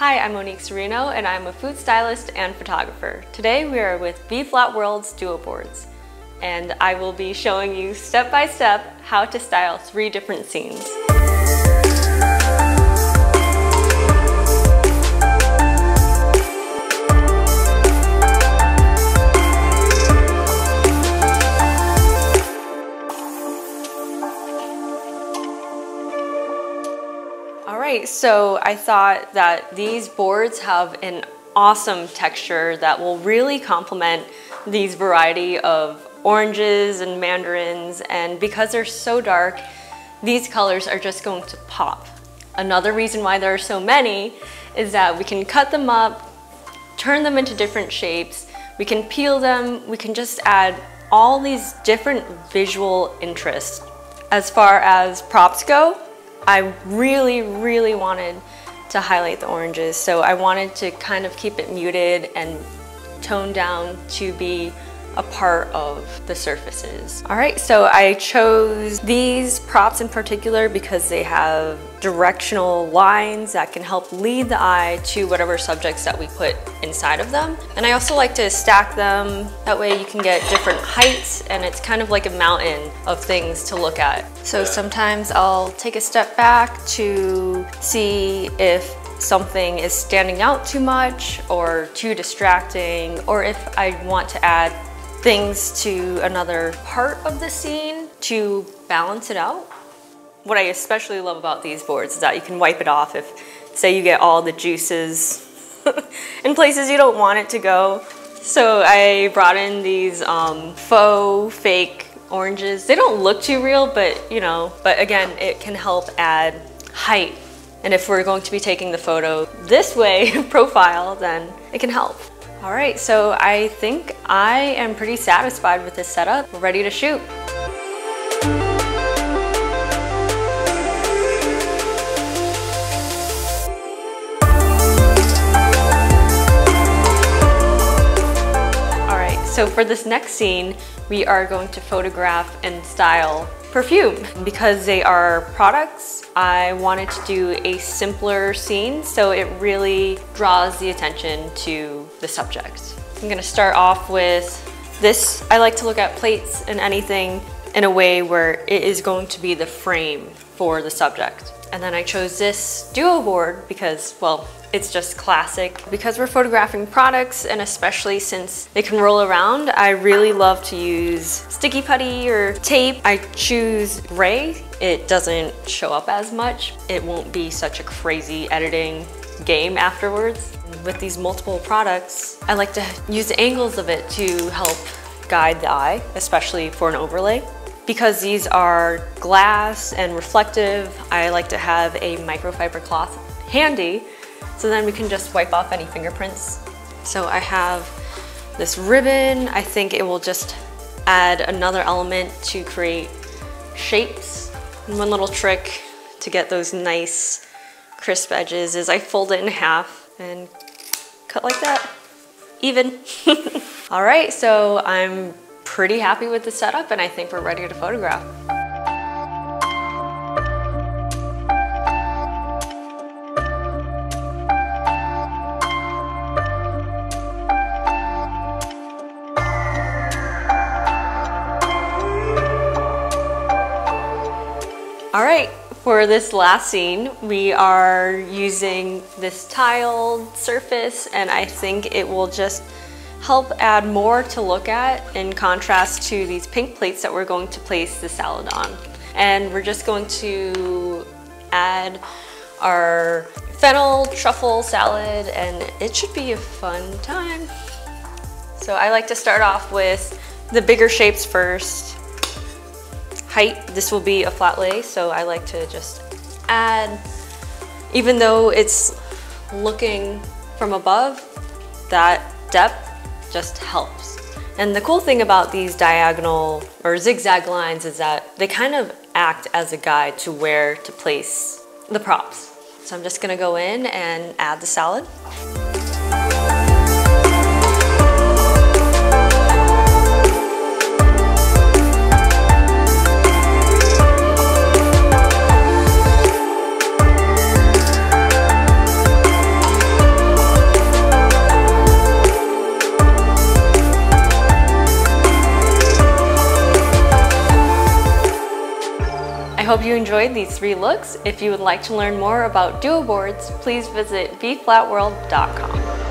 Hi, I'm Monique Sourinho, and I'm a food stylist and photographer. Today we are with V-Flat World's Duo Boards, and I will be showing you step by step how to style 3 different scenes. Alright, so I thought that these boards have an awesome texture that will really complement these variety of oranges and mandarins, and because they're so dark, these colors are just going to pop. Another reason why there are so many is that we can cut them up, turn them into different shapes, we can peel them, we can just add all these different visual interests. As far as props go, I really wanted to highlight the oranges, so I wanted to kind of keep it muted and toned down to be a part of the surfaces. Alright, so I chose these props in particular because they have directional lines that can help lead the eye to whatever subjects that we put inside of them. And I also like to stack them, that way you can get different heights and it's kind of like a mountain of things to look at. So sometimes I'll take a step back to see if something is standing out too much or too distracting, or if I want to add things to another part of the scene to balance it out. What I especially love about these boards is that you can wipe it off if, say, you get all the juices in places you don't want it to go. So I brought in these faux, fake oranges. They don't look too real, but but again, it can help add height. And if we're going to be taking the photo this way, profile, then it can help. All right, so I think I am pretty satisfied with this setup. We're ready to shoot. All right, so for this next scene, we are going to photograph and style perfume. Because they are products, I wanted to do a simpler scene so it really draws the attention to the subject. I'm gonna start off with this. I like to look at plates and anything in a way where it is going to be the frame for the subject. And then I chose this duo board because, well, it's just classic. Because we're photographing products, and especially since they can roll around, I really love to use sticky putty or tape. I choose gray. It doesn't show up as much. It won't be such a crazy editing game afterwards. With these multiple products, I like to use the angles of it to help guide the eye, especially for an overlay. Because these are glass and reflective, I like to have a microfiber cloth handy, so then we can just wipe off any fingerprints. So I have this ribbon. I think it will just add another element to create shapes. And one little trick to get those nice crisp edges is I fold it in half and cut like that, even. All right, so I'm pretty happy with the setup and I think we're ready to photograph. All right, for this last scene, we are using this tiled surface, and I think it will just help add more to look at in contrast to these pink plates that we're going to place the salad on. And we're just going to add our fennel truffle salad, and it should be a fun time. So I like to start off with the bigger shapes first. Height, this will be a flat lay, so I like to just add, even though it's looking from above, that depth just helps. And the cool thing about these diagonal or zigzag lines is that they kind of act as a guide to where to place the props. So I'm just gonna go in and add the salad. hope you enjoyed these 3 looks. If you would like to learn more about duo boards, please visit vflatworld.com.